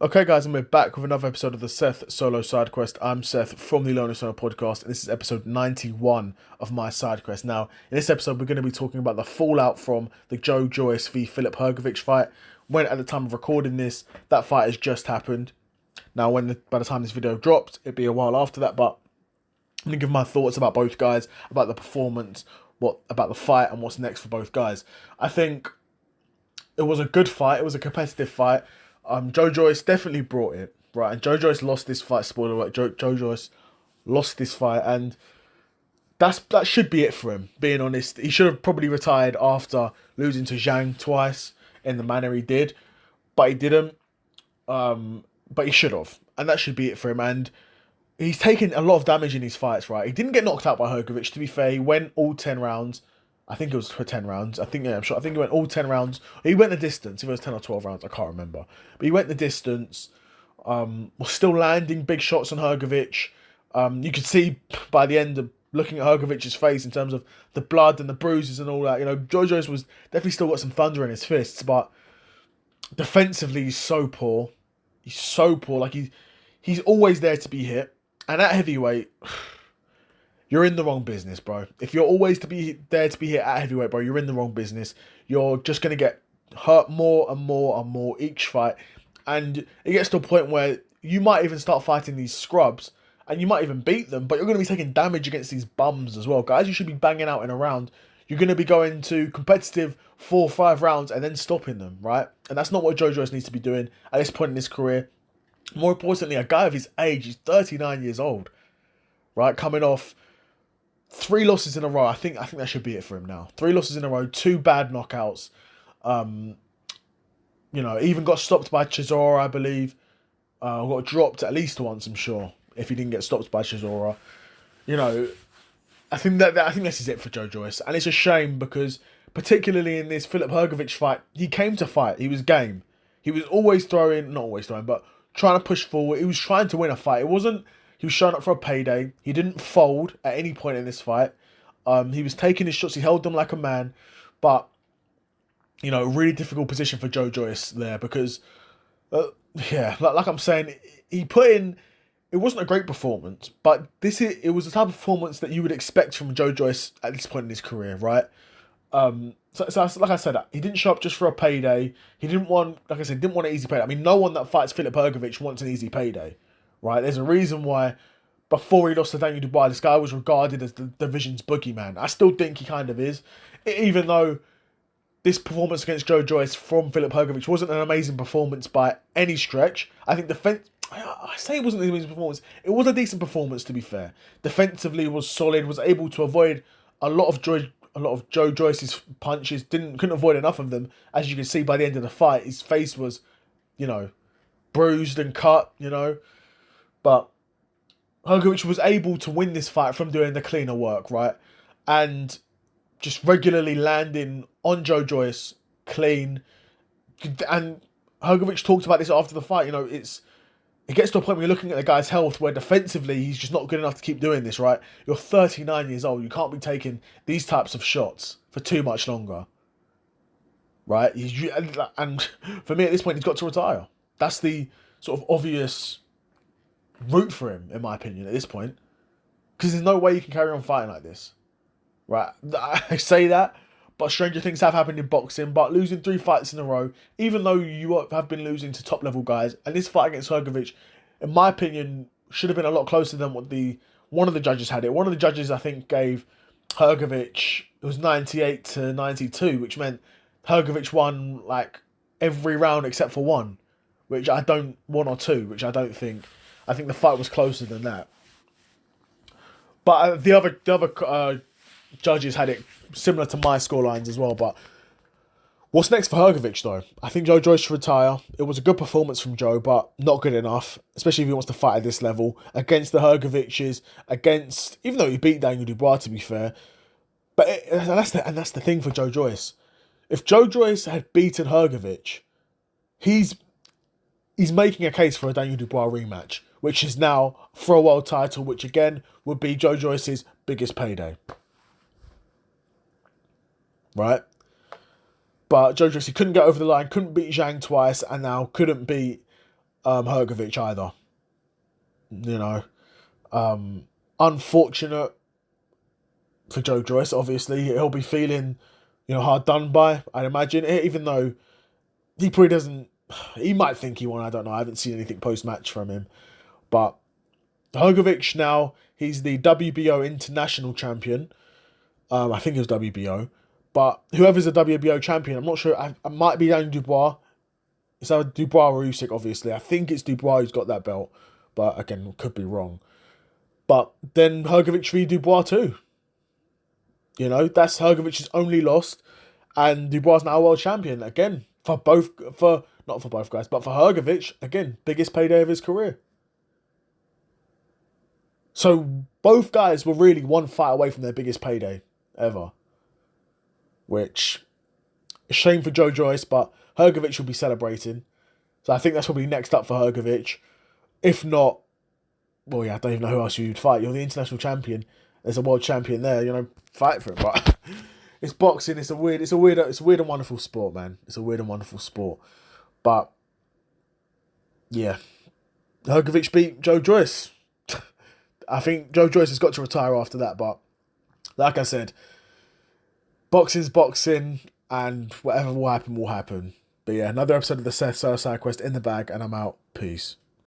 Okay, guys, and we're back with another episode of the Seth Solo Side Quest. I'm Seth from the Lonely Solo Podcast, and this is episode 91 of my side quest. Now, in this episode, we're going to be talking about the fallout from the Joyce v Filip Hrgovic fight. When at the time of recording this, that fight has just happened. Now, by the time this video drops, it'll be a while after that, but I'm going to give my thoughts about both guys, about the performance, about the fight, and what's next for both guys. I think it was a good fight. It was a competitive fight. Joyce definitely brought it, right? And Joyce lost this fight. Spoiler alert: Joyce lost this fight, and that should be it for him. Being honest, he should have probably retired after losing to Zhang twice in the manner he did, but he didn't. But he should have, and that should be it for him. And he's taken a lot of damage in his fights, right? He didn't get knocked out by Hrgovic. To be fair, he went all 10 rounds. I think it was for 10 rounds. I'm sure. I think he went all 10 rounds. He went the distance. If it was 10 or 12 rounds, I can't remember. But he went the distance. Was still landing big shots on Hrgovic. You could see by the end of looking at Hrgovic's face in terms of the blood and the bruises and all that. You know, Joyce was definitely still got some thunder in his fists, but defensively he's so poor. He's so poor. Like he's always there to be hit. And at heavyweight, you're in the wrong business, bro. If you're always to be there to be hit at heavyweight, bro, you're in the wrong business. You're just going to get hurt more and more and more each fight. And it gets to a point where you might even start fighting these scrubs and you might even beat them, but you're going to be taking damage against these bums as well. Guys, you should be banging out in a round. You're going to be going to competitive 4 or 5 rounds and then stopping them, right? And that's not what Joyce needs to be doing at this point in his career. More importantly, a guy of his age, he's 39 years old, right? Coming off 3 losses in a row. I think that should be it for him now. 3 losses in a row, 2 bad knockouts. Even got stopped by Chisora, I believe. Got dropped at least once, I'm sure. If he didn't get stopped by Chisora, I think this is it for Joyce, and it's a shame because particularly in this Filip Hrgovic fight, he came to fight. He was game. He was always throwing, not always throwing, but trying to push forward. He was trying to win a fight. It wasn't. He was showing up for a payday. He didn't fold at any point in this fight. He was taking his shots. He held them like a man. But, really difficult position for Joyce there because, like I'm saying, he put in. It wasn't a great performance, but it was the type of performance that you would expect from Joyce at this point in his career, right? So like I said, he didn't show up just for a payday. He didn't want an easy payday. I mean, no one that fights Filip Hrgovic wants an easy payday, right? There's a reason why before he lost to Daniel Dubois, this guy was regarded as the division's boogeyman. I still think he kind of is, even though this performance against Joyce from Filip Hrgovic wasn't an amazing performance by any stretch. I think I say it wasn't an amazing performance. It was a decent performance, to be fair. Defensively was solid. Was able to avoid a lot of Joyce's punches. Couldn't avoid enough of them. As you can see by the end of the fight, his face was, bruised and cut. But Hrgovic was able to win this fight from doing the cleaner work, right, and just regularly landing on Joyce clean. And Hrgovic talked about this after the fight. It gets to a point where you're looking at the guy's health where defensively he's just not good enough to keep doing this, right? You're 39 years old. You can't be taking these types of shots for too much longer, right? And for me at this point, he's got to retire. That's the sort of obvious route for him, in my opinion, at this point. Because there's no way you can carry on fighting like this, right? I say that, but stranger things have happened in boxing. But losing 3 fights in a row, even though you have been losing to top level guys, and this fight against Hrgovic, in my opinion, should have been a lot closer than what one of the judges had it. One of the judges, I think, gave Hrgovic, it was 98 to 92, which meant Hrgovic won like every round except for one, one or two, which I don't think. I think the fight was closer than that. But the other judges had it similar to my scorelines as well. But what's next for Hrgovic, though? I think Joyce should retire. It was a good performance from Joe, but not good enough, especially if he wants to fight at this level against the Hrgovic's, even though he beat Daniel Dubois, to be fair. But that's the thing for Joyce. If Joyce had beaten Hrgovic, he's making a case for a Daniel Dubois rematch, which is now for a world title, which again would be Joyce's biggest payday. Right? But Joyce, he couldn't get over the line, couldn't beat Zhang twice, and now couldn't beat Hrgovic either. You know, unfortunate for Joyce. Obviously, he'll be feeling, hard done by. I'd imagine, even though he probably doesn't. He might think he won. I don't know. I haven't seen anything post match from him, but Hrgovic now, he's the WBO international champion. I think it was WBO, but whoever's the WBO champion, I'm not sure. I might be Daniel Dubois. It's either Dubois or Usyk, obviously. I think it's Dubois who's got that belt, but again, could be wrong. But then Hrgovic v Dubois too. That's Hrgovic's only lost, and Dubois now world champion again for not for both guys, but for Hrgovic again, biggest payday of his career. So both guys were really one fight away from their biggest payday ever, which a shame for Joyce, but Hrgovic will be celebrating. So I think that's probably next up for Hrgovic. If not, well, yeah, I don't even know who else you'd fight. You're the international champion. There's a world champion there. Fight for it. But it's boxing. It's a weird and wonderful sport, man. It's a weird and wonderful sport. But yeah, Hrgovic beat Joyce. I think Joyce has got to retire after that. But like I said, boxing's boxing, and whatever will happen will happen. But yeah, another episode of the Seth Side Quest in the bag, and I'm out. Peace.